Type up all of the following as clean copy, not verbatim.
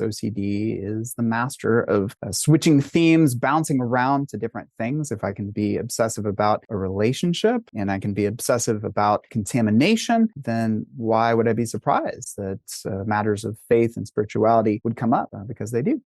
OCD is the master of switching themes, bouncing around to different things. If I can be obsessive about a relationship and I can be obsessive about contamination, then why would I be surprised that matters of faith and spirituality would come up? Because they do.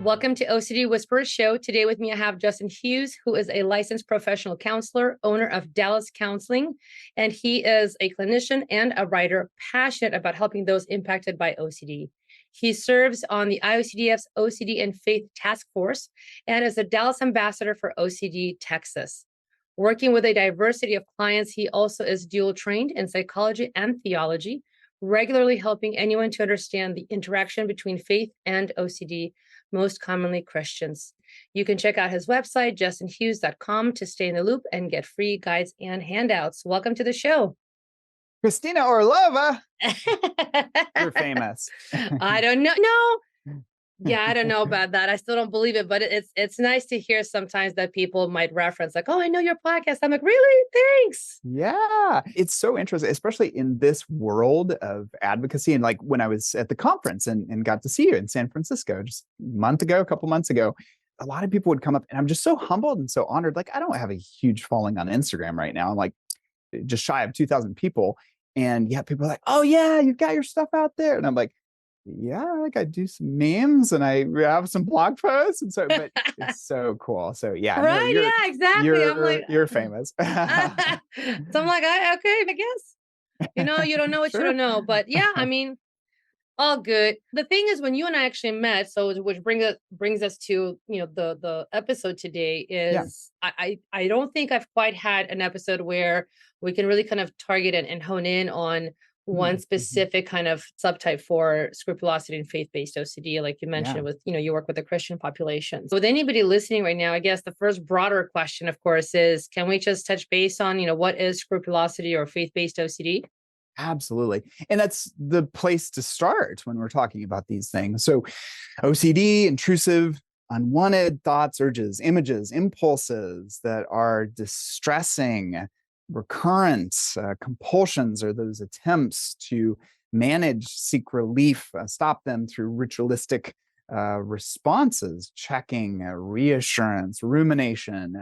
Welcome to OCD Whisperers Show. Today with me, I have Justin Hughes, who is a licensed professional counselor, owner of Dallas Counseling, and he is a clinician and a writer passionate about helping those impacted by OCD. He serves on the IOCDF's OCD and Faith Task Force and is a Dallas ambassador for OCD Texas. Working with a diversity of clients, he also is dual trained in psychology and theology, regularly helping anyone to understand the interaction between faith and OCD, most commonly Christians. You can check out his website, justinhughes.com, to stay in the loop and get free guides and handouts. Welcome to the show. Kristina Orlova. You're famous. I don't know. No. Yeah, I don't know about that. I still don't believe it, but it's nice to hear sometimes that people might reference like, oh, I know your podcast. I'm like, really? Thanks. Yeah, it's so interesting, especially in this world of advocacy. And like when I was at the conference and got to see you in San Francisco just a couple months ago, a lot of people would come up and I'm just so humbled and so honored. Like I don't have a huge following on Instagram right now. I'm like just shy of 2,000 people. And yet people are like, oh yeah, you've got your stuff out there. And I'm like, yeah, like I do some memes and I have some blog posts and so, but it's so cool. So yeah, right. no, yeah, exactly. I'm like, you're famous. So I'm like, okay, I guess, you don't know what Sure. you don't know, but yeah, I mean, all good. The thing is when you and I actually met, so which brings us to, the episode today is I don't think I've quite had an episode where we can really kind of target and hone in on one specific kind of subtype for scrupulosity and faith-based OCD, like you mentioned with, you work with the Christian population. So with anybody listening right now, I guess the first broader question, of course, is can we just touch base on, what is scrupulosity or faith-based OCD? Absolutely. And that's the place to start when we're talking about these things. So OCD, intrusive, unwanted thoughts, urges, images, impulses that are distressing, recurrent compulsions, or those attempts to manage, seek relief, stop them through ritualistic responses, checking, reassurance, rumination,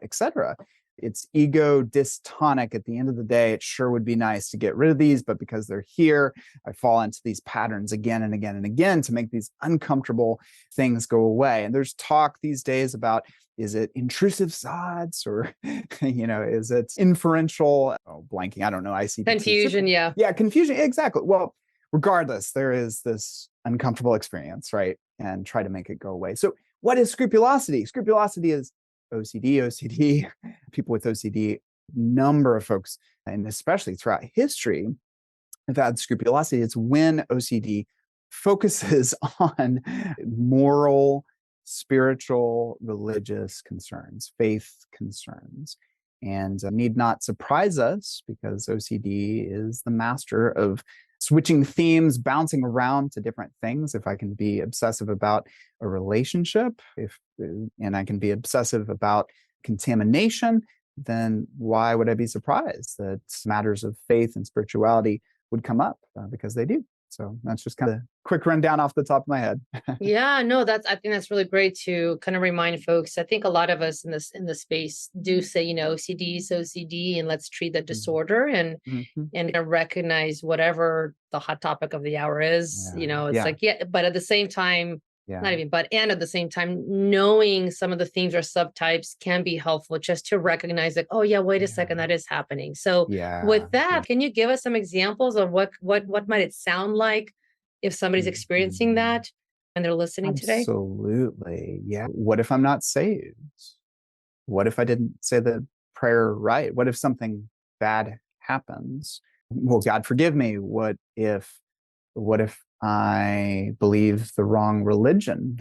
etc. It's ego dystonic. At the end of the day, it sure would be nice to get rid of these, but because they're here, I fall into these patterns again and again and again to make these uncomfortable things go away. And there's talk these days about, is it intrusive thoughts or, is it inferential? Oh, blanking. I don't know. ICD. Confusion. Yeah. Yeah. Confusion. Exactly. Well, regardless, there is this uncomfortable experience, right? And try to make it go away. So what is scrupulosity? Scrupulosity is OCD, people with OCD, number of folks, and especially throughout history, have had scrupulosity. It's when OCD focuses on moral, spiritual, religious concerns, faith concerns, and need not surprise us because OCD is the master of switching themes, bouncing around to different things. If I can be obsessive about a relationship, and I can be obsessive about contamination, then why would I be surprised that matters of faith and spirituality would come up? Because they do. So that's just kind of a quick rundown off the top of my head. Yeah, no, I think that's really great to kind of remind folks. I think a lot of us in this space do say, OCD is OCD and let's treat the disorder and recognize whatever the hot topic of the hour is. It's but at the same time, and at the same time, knowing some of the themes or subtypes can be helpful just to recognize that, oh yeah, wait a second, that is happening. So with that, can you give us some examples of what might it sound like if somebody's experiencing that and they're listening today? Absolutely. Yeah. What if I'm not saved? What if I didn't say the prayer right? What if something bad happens? Well, God forgive me. What if I believe the wrong religion?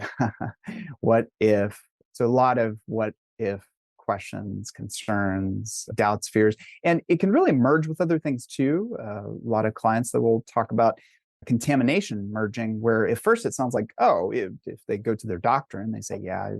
What if? So a lot of what if questions, concerns, doubts, fears, and it can really merge with other things too. A lot of clients that will talk about contamination merging, where at first it sounds like, oh, if they go to their doctor and they say, yeah,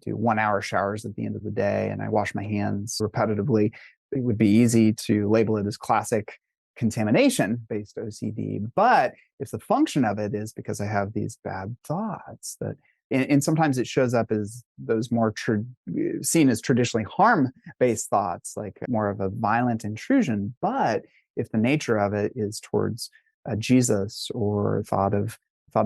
do 1 hour showers at the end of the day and I wash my hands repetitively, it would be easy to label it as classic contamination-based OCD. But if the function of it is because I have these bad thoughts that, and sometimes it shows up as those more seen as traditionally harm-based thoughts, like more of a violent intrusion. But if the nature of it is towards Jesus or thought of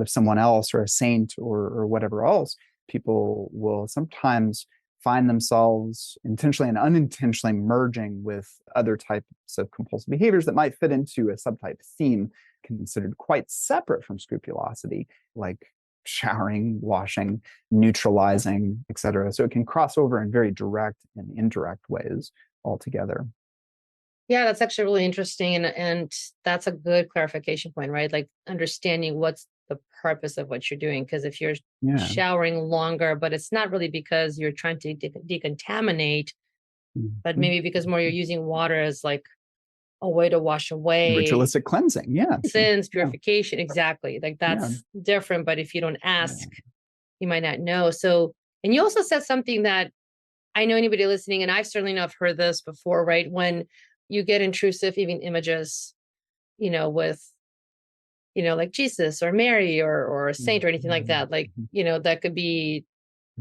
someone else or a saint or whatever else, people will sometimes find themselves intentionally and unintentionally merging with other types of compulsive behaviors that might fit into a subtype theme considered quite separate from scrupulosity, like showering, washing, neutralizing, etc. So it can cross over in very direct and indirect ways altogether. Yeah, that's actually really interesting. And that's a good clarification point, right? Like understanding what's the purpose of what you're doing. Because if you're showering longer, but it's not really because you're trying to decontaminate, but maybe because more you're using water as like a way to wash away ritualistic cleansing, sins, purification. Exactly. Like that's different. But if you don't ask, you might not know. So, and you also said something that I know anybody listening, and I've certainly not heard this before, right? When you get intrusive, even images, with, like Jesus or Mary or a saint or anything like that, like, that could be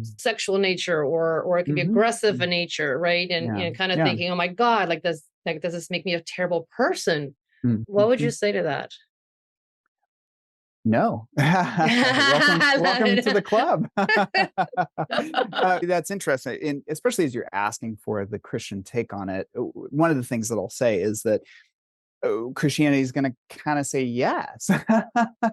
sexual nature or it could be aggressive in nature, right? And kind of thinking, oh my God, does this make me a terrible person? What would you say to that? No. welcome to the club. That's interesting. And especially as you're asking for the Christian take on it, one of the things that I'll say is that Christianity is going to kind of say yes.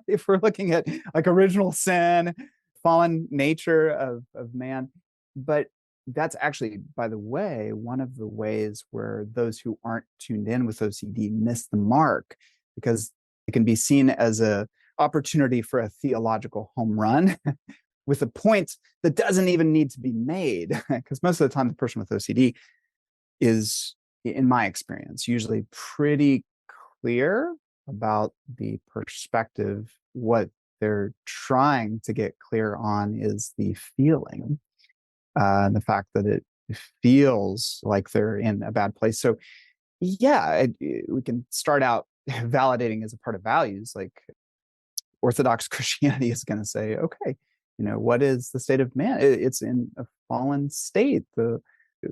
If we're looking at like original sin, fallen nature of man. But that's actually, by the way, one of the ways where those who aren't tuned in with OCD miss the mark, because it can be seen as a opportunity for a theological home run with a point that doesn't even need to be made. Because most of the time, the person with OCD is, in my experience, usually pretty clear about the perspective. What they're trying to get clear on is the feeling, the fact that it feels like they're in a bad place. So, we can start out validating as a part of values, like Orthodox Christianity is going to say, okay, what is the state of man? It's in a fallen state.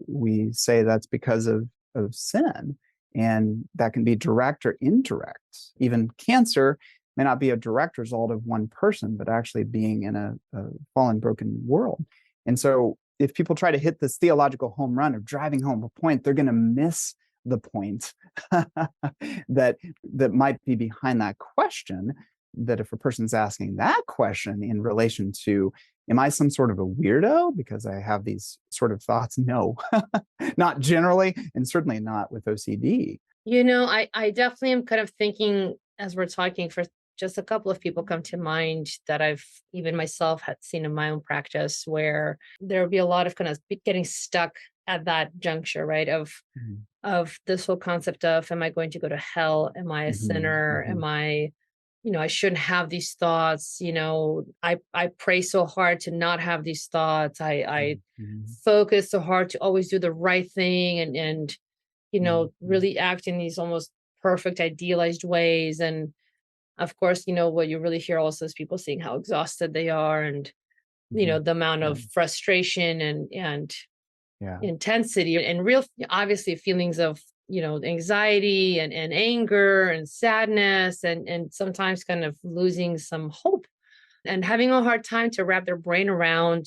We say that's because of sin, and that can be direct or indirect. Even cancer may not be a direct result of one person, but actually being in a fallen, broken world. And so if people try to hit this theological home run of driving home a point, they're going to miss the point that might be behind that question. That if a person's asking that question in relation to, am I some sort of a weirdo because I have these sort of thoughts? No, not generally, and certainly not with OCD. I definitely am kind of thinking as we're talking, for just a couple of people come to mind that I've even myself had seen in my own practice, where there would be a lot of kind of getting stuck at that juncture, right? Of this whole concept of, am I going to go to hell? Am I a sinner? Am I, I shouldn't have these thoughts. I pray so hard to not have these thoughts. I focus so hard to always do the right thing and really act in these almost perfect, idealized ways. And of course, what you really hear also is people saying how exhausted they are and, the amount of frustration and intensity and real, obviously feelings of, anxiety and anger and sadness and sometimes kind of losing some hope and having a hard time to wrap their brain around,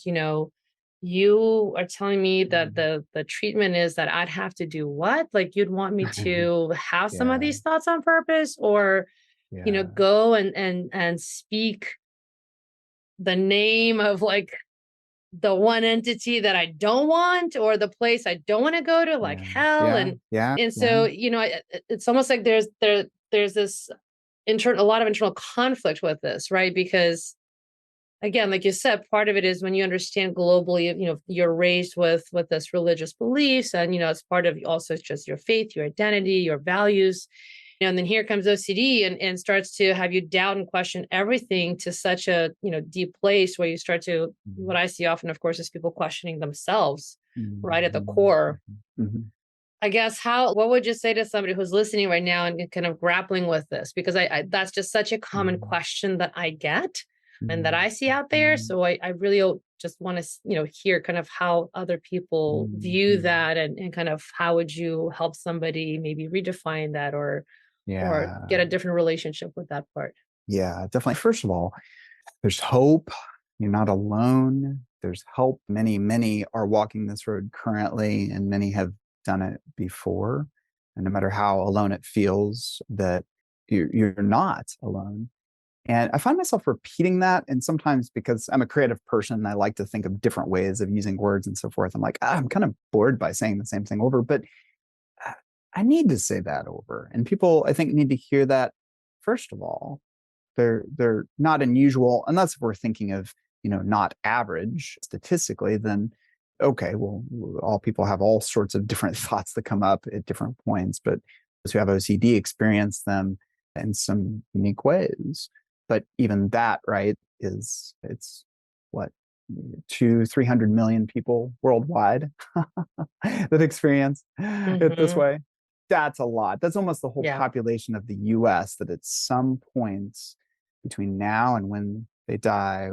you are telling me that the treatment is that I'd have to do what? Like you'd want me to have some of these thoughts on purpose or, go and speak the name of like the one entity that I don't want or the place I don't want to go to, like hell. And so, it's almost like there's this a lot of internal conflict with this, right? Because again, like you said, part of it is when you understand globally, you're raised with this religious beliefs and, it's part of also just your faith, your identity, your values. And then here comes OCD and starts to have you doubt and question everything to such a, deep place where you start to, what I see often, of course, is people questioning themselves right at the core. I guess what would you say to somebody who's listening right now and kind of grappling with this? Because I that's just such a common question that I get and that I see out there. So I really just want to, hear kind of how other people view that and kind of how would you help somebody maybe redefine that or get a different relationship with that part. Yeah, definitely. First of all, there's hope. You're not alone. There's help. Many are walking this road currently, and many have done it before. And no matter how alone it feels, that you're not alone. And I find myself repeating that. And sometimes because I'm a creative person, I like to think of different ways of using words and so forth. I'm like, I'm kind of bored by saying the same thing over, but I need to say that over. And people, I think, need to hear that. First of all, they're not unusual, unless if we're thinking of, not average statistically, then okay, well, all people have all sorts of different thoughts that come up at different points, but those who have OCD experience them in some unique ways. But even that, right, it's what, 200-300 million people worldwide that experience it this way. That's a lot. That's almost the whole population of the US that at some points between now and when they die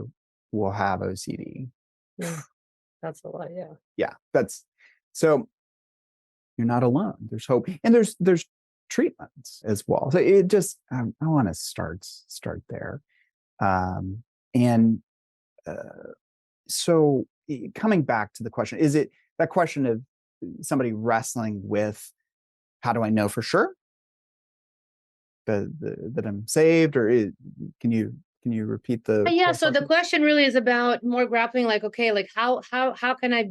will have OCD. That's a lot. Yeah. Yeah. That's so you're not alone. There's hope. And there's treatments as well. So it just, I want to start there. And so coming back to the question, is it that question of somebody wrestling with, how do I know for sure that I'm saved, or can you repeat the yeah? So the question really is about more grappling, like, okay, like how can I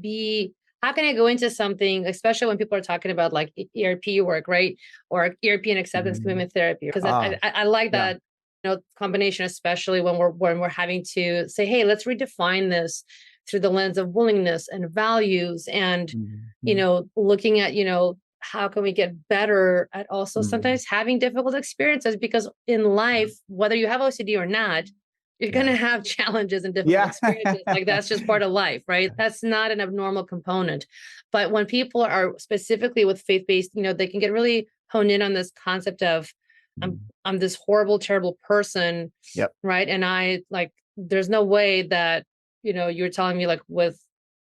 go into something, especially when people are talking about like ERP work, right? Or ERP and acceptance commitment therapy, because I like that combination, especially when we're having to say, hey, let's redefine this through the lens of willingness and values and looking at how can we get better at also sometimes having difficult experiences, because in life, whether you have OCD or not, you're going to have challenges and difficult experiences. Like that's just part of life, right? That's not an abnormal component. But when people are specifically with faith-based, they can get really honed in on this concept of I'm this horrible, terrible person. Right. And I there's no way that, you're telling me like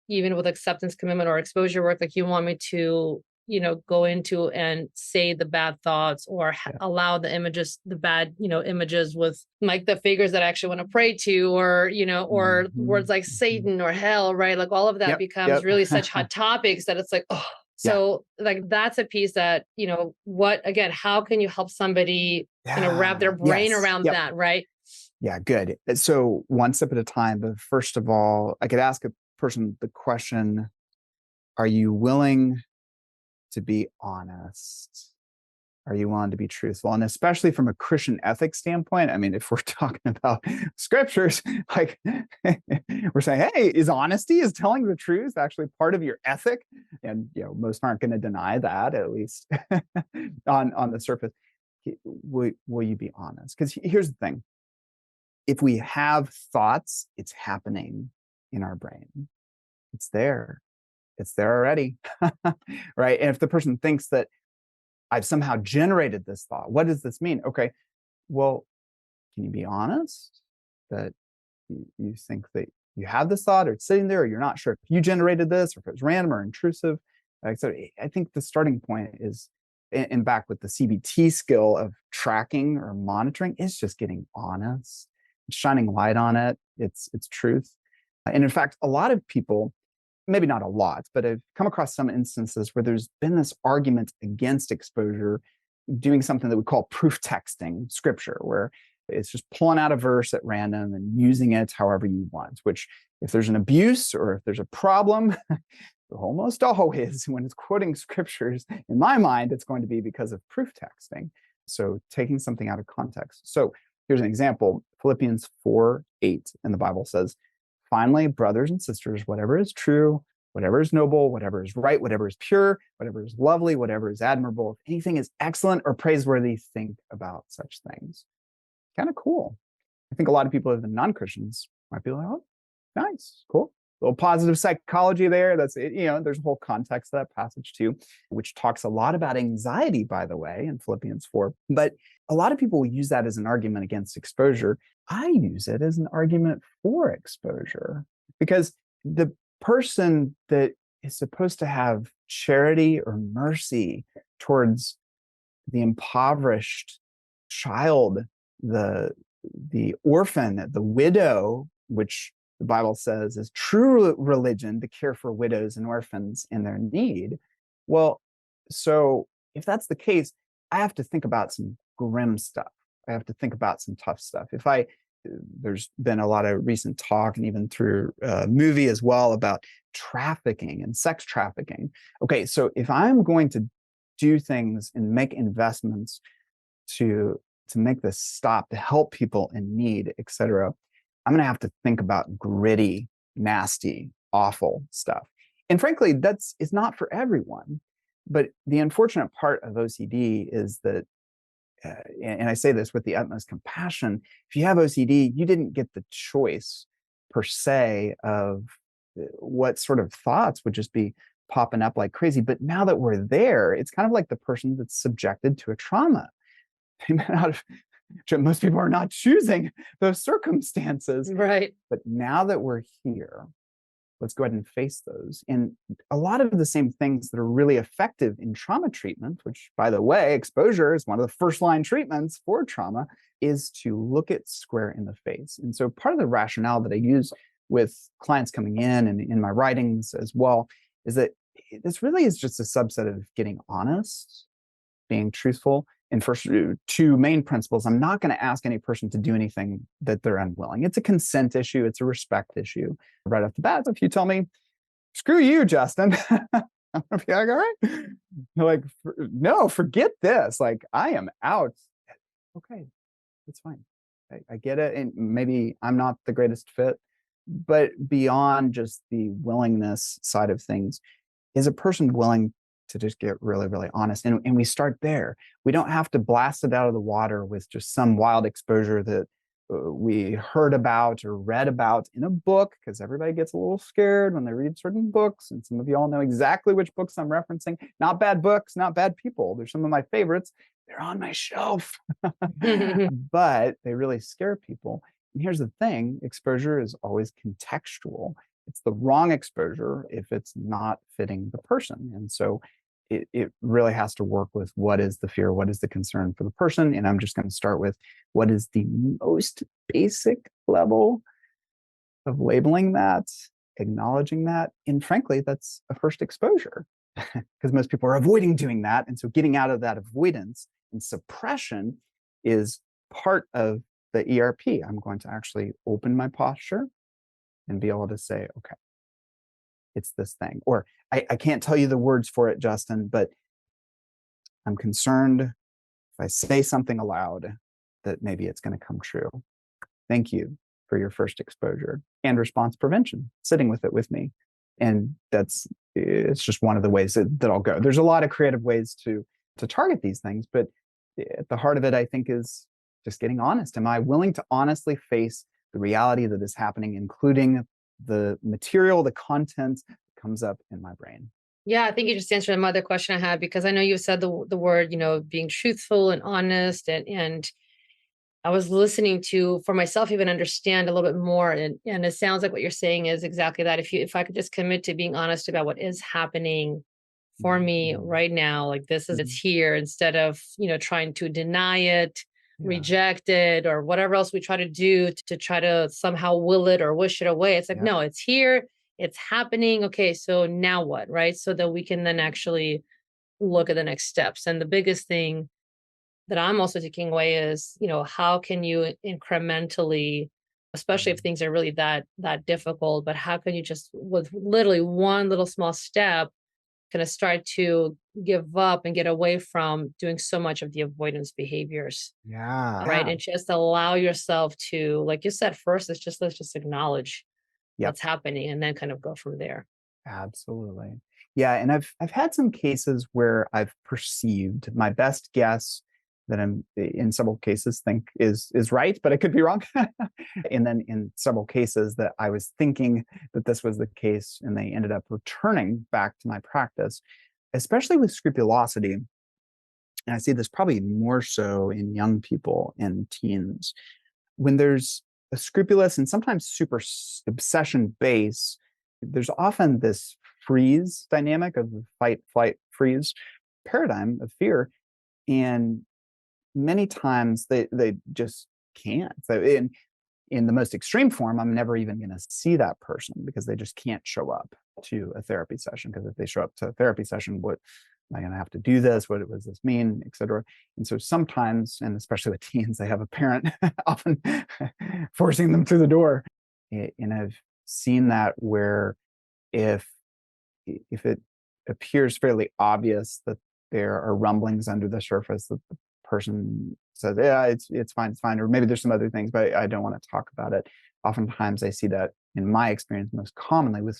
even with acceptance commitment or exposure work, like you want me to go into and say the bad thoughts or allow the images, the bad, images with like the figures that I actually want to pray to, or, or words like Satan or hell, right? Like all of that becomes really such hot topics that it's like, oh, so like, that's a piece that, how can you help somebody, wrap their brain around that, right? Yeah, good. So one step at a time, but first of all, I could ask a person the question, are you willing to be honest? Are you willing to be truthful? And especially from a Christian ethics standpoint, I mean, if we're talking about scriptures, like we're saying, hey, is telling the truth actually part of your ethic? And most aren't going to deny that, at least on the surface. Will you be honest? Because here's the thing. If we have thoughts, it's happening in our brain. It's there. It's there already, right? And if the person thinks that I've somehow generated this thought, what does this mean? Okay, well, can you be honest that you think that you have this thought, or it's sitting there, or you're not sure if you generated this, or if it was random or intrusive? So I think the starting point is, and back with the CBT skill of tracking or monitoring, is just getting honest, shining light on it. It's truth. And in fact, a lot of people, maybe not a lot, but I've come across some instances where there's been this argument against exposure, doing something that we call proof texting scripture, where it's just pulling out a verse at random and using it however you want, which if there's an abuse or if there's a problem, almost always when it's quoting scriptures, in my mind, it's going to be because of proof texting. So taking something out of context. So here's an example, Philippians 4:8 in the Bible says, finally, brothers and sisters, whatever is true, whatever is noble, whatever is right, whatever is pure, whatever is lovely, whatever is admirable, if anything is excellent or praiseworthy, think about such things. Kind of cool. I think a lot of people, even non-Christians, might be like, oh, nice, cool. A little positive psychology there. That's it. There's a whole context to that passage too, which talks a lot about anxiety, by the way, in Philippians 4. But a lot of people will use that as an argument against exposure. I use it as an argument for exposure, because the person that is supposed to have charity or mercy towards the impoverished child, the orphan, the widow, which the Bible says is true religion, to care for widows and orphans in their need. Well, so if that's the case, I have to think about some grim stuff. I have to think about some tough stuff. There's been a lot of recent talk, and even through a movie as well, about trafficking and sex trafficking. Okay, so if I'm going to do things and make investments to make this stop, to help people in need, etc., I'm going to have to think about gritty, nasty, awful stuff. And frankly, it's not for everyone. But the unfortunate part of OCD is that, and I say this with the utmost compassion, if you have OCD, you didn't get the choice per se of what sort of thoughts would just be popping up like crazy. But now that we're there, it's kind of like the person that's subjected to a trauma. Most people are not choosing those circumstances. Right. But now that we're here, let's go ahead and face those. And a lot of the same things that are really effective in trauma treatment, which, by the way, exposure is one of the first line treatments for trauma, is to look it square in the face. And so part of the rationale that I use with clients coming in and in my writings as well is that this really is just a subset of getting honest, being truthful. And first, two main principles: I'm not going to ask any person to do anything that they're unwilling. It's a consent issue. It's a respect issue. Right off the bat, if you tell me, screw you, Justin, I'm going to be like, all right. Like, no, forget this. Like, I am out. Okay, that's fine. I get it. And maybe I'm not the greatest fit. But beyond just the willingness side of things, is a person willing to just get really, really honest? And we start there. We don't have to blast it out of the water with just some wild exposure that we heard about or read about in a book, because everybody gets a little scared when they read certain books. And some of you all know exactly which books I'm referencing. Not bad books, not bad people. They're some of my favorites. They're on my shelf, but they really scare people. And here's the thing: exposure is always contextual. It's the wrong exposure if it's not fitting the person. And so it really has to work with what is the fear, what is the concern for the person. And I'm just going to start with what is the most basic level of labeling that, acknowledging that. And frankly, that's a first exposure, because most people are avoiding doing that. And so getting out of that avoidance and suppression is part of the ERP. I'm going to actually open my posture and be able to say, okay, it's this thing. Or I can't tell you the words for it, Justin, but I'm concerned if I say something aloud that maybe it's going to come true. Thank you for your first exposure. And response prevention, sitting with it with me. And it's just one of the ways that I'll go. There's a lot of creative ways to target these things, but at the heart of it, I think, is just getting honest. Am I willing to honestly face the reality that is happening, including the material, the content that comes up in my brain? Yeah, I think you just answered another question I had, because I know you said the word, being truthful and honest, and I was listening to, for myself, even understand a little bit more. And it sounds like what you're saying is exactly that. If I could just commit to being honest about what is happening for me right now, like it's here, instead of, trying to deny it, reject it, or whatever else we try to do to try to somehow will it or wish it away. It's like, no, it's here, it's happening. Okay, so now what, right? So that we can then actually look at the next steps. And the biggest thing that I'm also taking away is, how can you incrementally, especially if things are really that difficult, but how can you just, with literally one little small step, kind of start to give up and get away from doing so much of the avoidance behaviors. Yeah. Right. And just allow yourself to, like you said, first, let's just acknowledge what's happening, and then kind of go from there. Absolutely. Yeah, and I've had some cases where I've perceived my best guess that I'm in several cases think is right, but I could be wrong. And then in several cases that I was thinking that this was the case, and they ended up returning back to my practice, especially with scrupulosity. And I see this probably more so in young people and teens when there's a scrupulous and sometimes super obsession base. There's often this freeze dynamic of the fight, flight, freeze paradigm of fear. And many times they just can't. So in the most extreme form, I'm never even going to see that person because they just can't show up to a therapy session. Because if they show up to a therapy session, what am I going to have to do this? What does this mean, et cetera? And so sometimes, and especially with teens, they have a parent often forcing them through the door. And I've seen that where if it appears fairly obvious that there are rumblings under the surface that the person says, yeah, it's fine, or maybe there's some other things, but I don't want to talk about it. Oftentimes I see that in my experience most commonly with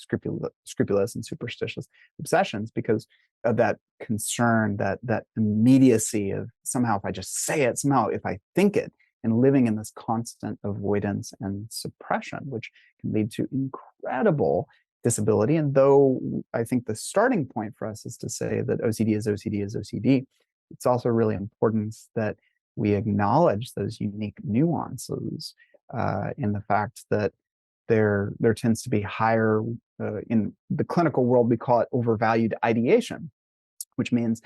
scrupulous and superstitious obsessions because of that concern, that immediacy of somehow if I just say it, somehow if I think it, and living in this constant avoidance and suppression, which can lead to incredible disability. And though I think the starting point for us is to say that OCD is OCD is OCD, it's also really important that we acknowledge those unique nuances in the fact that there tends to be higher, in the clinical world, we call it overvalued ideation, which means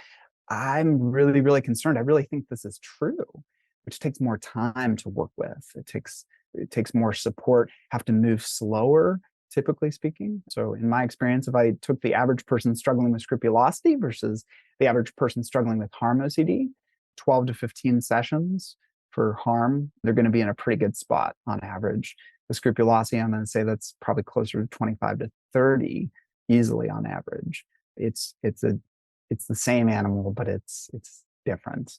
I'm really, really concerned. I really think this is true, which takes more time to work with. It takes more support, have to move slower, typically speaking. So in my experience, if I took the average person struggling with scrupulosity versus the average person struggling with harm OCD, 12 to 15 sessions for harm, they're going to be in a pretty good spot on average. The scrupulosity, I'm going to say that's probably closer to 25 to 30 easily on average. It's the same animal, but it's different.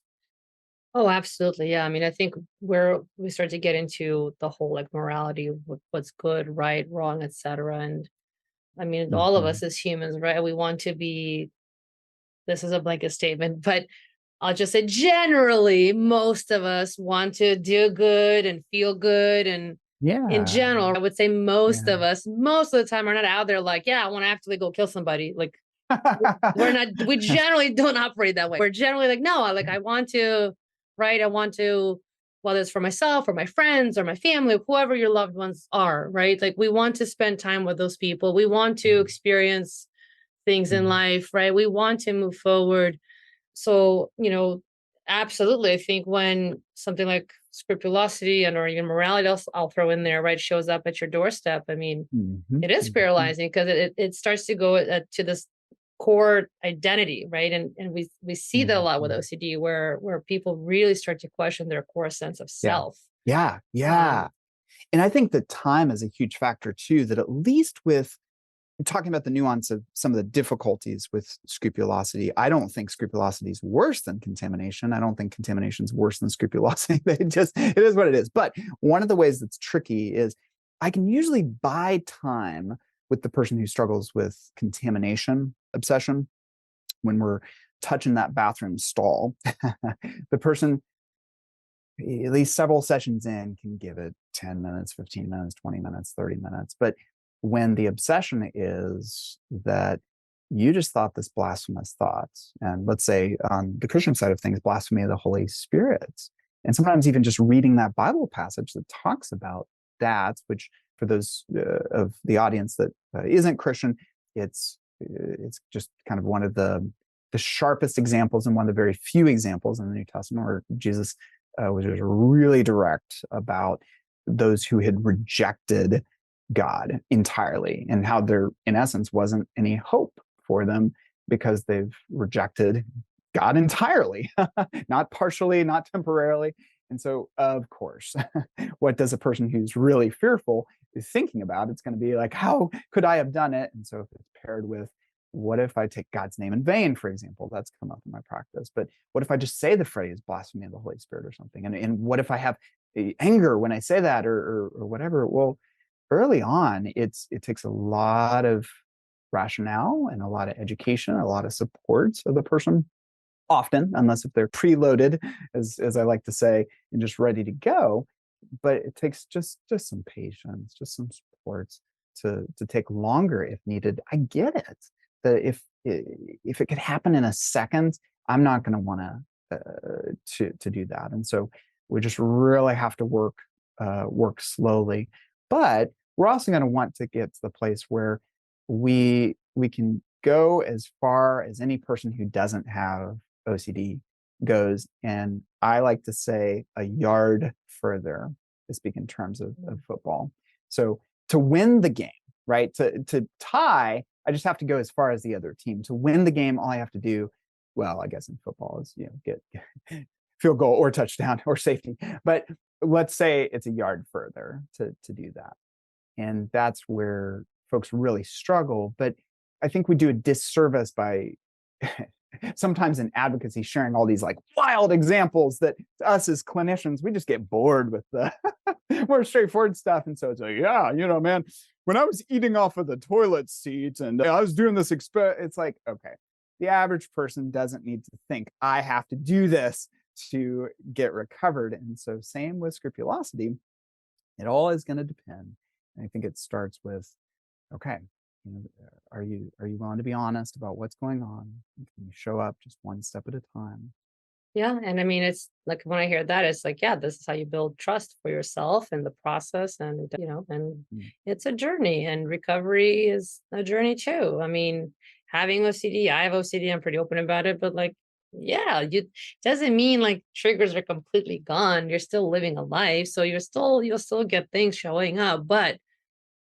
Oh, absolutely. Yeah. I mean, I think where we start to get into the whole like morality, what's good, right, wrong, etc. And I mean, all of Mhm. us as humans, right? We want to be, this is a blanket statement, but I'll just say generally, most of us want to do good and feel good. And in Yeah. general, I would say most Yeah. of us, most of the time, are not out there like, yeah, I want to actively go kill somebody. Like, we're not, we generally don't operate that way. We're generally like, no, like, I want to, right? I want to, whether it's for myself or my friends or my family, whoever your loved ones are, right? Like, we want to spend time with those people. We want to experience things in Mhm. life, right? We want to move forward. So, absolutely. I think when something like scrupulosity and or even morality, I'll throw in there, right, shows up at your doorstep. I mean, Mhm. it is Mhm. paralyzing because it starts to go to this core identity, right? And we see that a lot with Mhm. OCD, where people really start to question their core sense of Yeah. self. Yeah. Yeah. Um, And I think that time is a huge factor too, that at least with talking about the nuance of some of the difficulties with scrupulosity, I don't think scrupulosity is worse than contamination. I don't think contamination is worse than scrupulosity. It is what it is. But one of the ways that's tricky is I can usually buy time with the person who struggles with contamination obsession when we're touching that bathroom stall. The person at least several sessions in can give it 10 minutes, 15 minutes, 20 minutes, 30 minutes. But when the obsession is that you just thought this blasphemous thought, and let's say on the Christian side of things, blasphemy of the Holy Spirit, and sometimes even just reading that Bible passage that talks about that, which for those of the audience that isn't Christian, it's just kind of one of the sharpest examples and one of the very few examples in the New Testament where Jesus was just really direct about those who had rejected God entirely and how there, in essence, wasn't any hope for them because they've rejected God entirely, not partially, not temporarily. And so, of course, what does a person who's really fearful is thinking about? It's going to be like, how could I have done it? And so, if it's paired with, what if I take God's name in vain, for example? That's come up in my practice. But what if I just say the phrase blasphemy of the Holy Spirit or something? And what if I have anger when I say that or whatever? Well, early on, it takes a lot of rationale and a lot of education, a lot of support of the person. Often, unless if they're preloaded, as I like to say, and just ready to go. But it takes just some patience, just some support to take longer if needed. I get it. That if it could happen in a second, I'm not going to want to do that. And so we just really have to work slowly. But we're also going to want to get to the place where we can go as far as any person who doesn't have OCD goes. And I like to say a yard further, to speak in terms of football. So to win the game, right? To tie, I just have to go as far as the other team. To win the game, all I have to do, well, I guess in football is, get field goal or touchdown or safety. But let's say it's a yard further to do that. And that's where folks really struggle. But I think we do a disservice by sometimes in advocacy sharing all these like wild examples that to us as clinicians, we just get bored with the more straightforward stuff. And so it's like, yeah, man, when I was eating off of the toilet seat and I was doing this it's like, okay, the average person doesn't need to think I have to do this to get recovered. And so same with scrupulosity, it all is going to depend. And I think it starts with, okay, are you willing to be honest about what's going on? Can you show up just one step at a time? Yeah. And I mean, it's like when I hear that, it's like, yeah, this is how you build trust for yourself and the process. And, and it's a journey, and recovery is a journey too. I mean, having OCD, I have OCD, I'm pretty open about it, but like, yeah, doesn't mean like triggers are completely gone. You're still living a life. So you'll still get things showing up, but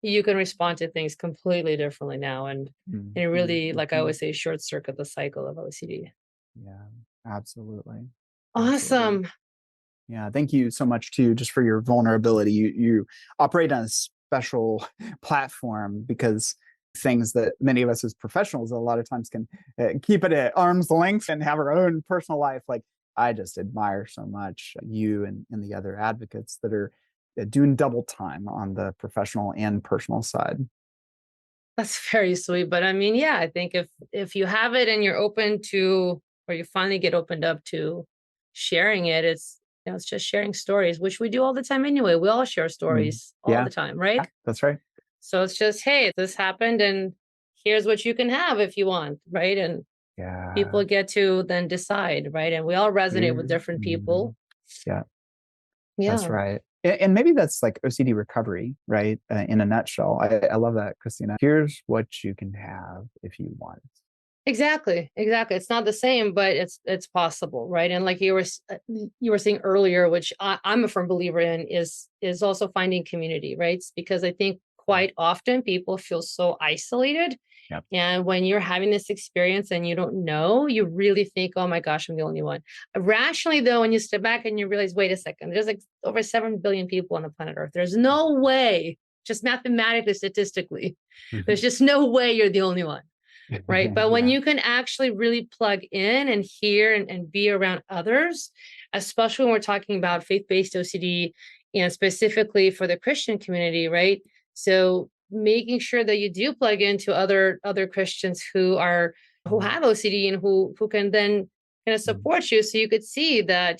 you can respond to things completely differently now. And really, like I always say, short circuit the cycle of OCD. Yeah, absolutely. Awesome. Yeah, thank you so much too, just for your vulnerability. You operate on a special platform because things that many of us as professionals a lot of times can keep it at arm's length and have our own personal life. Like I just admire so much you and the other advocates that are doing double time on the professional and personal side. That's very sweet. But I mean, yeah, I think if you have it and you're open to, or you finally get opened up to sharing it, it's just sharing stories, which we do all the time anyway. We all share stories all the time, right? Yeah, that's right. So it's just, hey, this happened and here's what you can have if you want, right? And people get to then decide, right? And we all resonate with different people. Yeah, that's right. And maybe that's like OCD recovery, right? In a nutshell. I love that, Kristina. Here's what you can have if you want. Exactly. It's not the same, but it's possible, right? And like you were saying earlier, which I'm a firm believer in, is also finding community, right? Because I think quite often people feel so isolated. Yep. And when you're having this experience and you don't know, you really think, oh my gosh, I'm the only one. Rationally, though, when you step back and you realize, wait a second, there's like over 7 billion people on the planet Earth. There's no way, just mathematically, statistically, there's just no way you're the only one. Right. But when you can actually really plug in and hear and be around others, especially when we're talking about faith-based OCD and specifically for the Christian community, right? So making sure that you do plug into other Christians who have OCD and who can then kind of support you. So you could see that,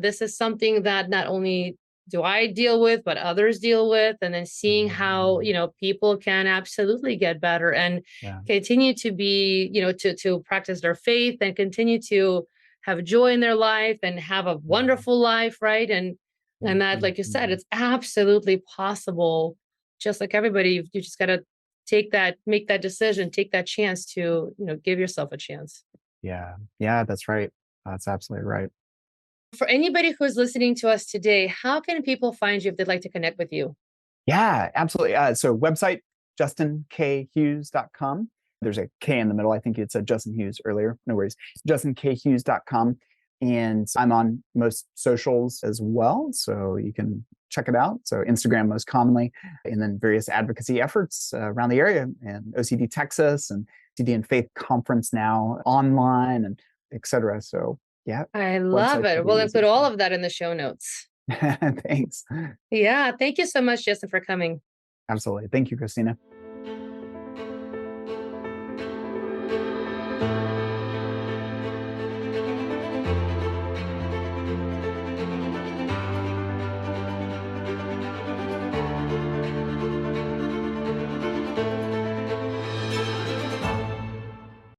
this is something that not only do I deal with, but others deal with, and then seeing how, people can absolutely get better and continue to be, to practice their faith and continue to have joy in their life and have a wonderful life. Right. And that, like you said, it's absolutely possible. Just like everybody, you just got to make that decision, take that chance to, give yourself a chance. Yeah, that's right. That's absolutely right. For anybody who's listening to us today, how can people find you if they'd like to connect with you? Yeah, absolutely. So website, JustinKHughes.com. There's a K in the middle. I think it said Justin Hughes earlier. No worries. JustinKHughes.com. And I'm on most socials as well. So you can check it out. So Instagram most commonly, and then various advocacy efforts around the area, and OCD Texas and OCD and Faith Conference now online, and et cetera. So yeah. I love it. We'll include all of that in the show notes. Thanks. Yeah. Thank you so much, Justin, for coming. Absolutely. Thank you, Kristina.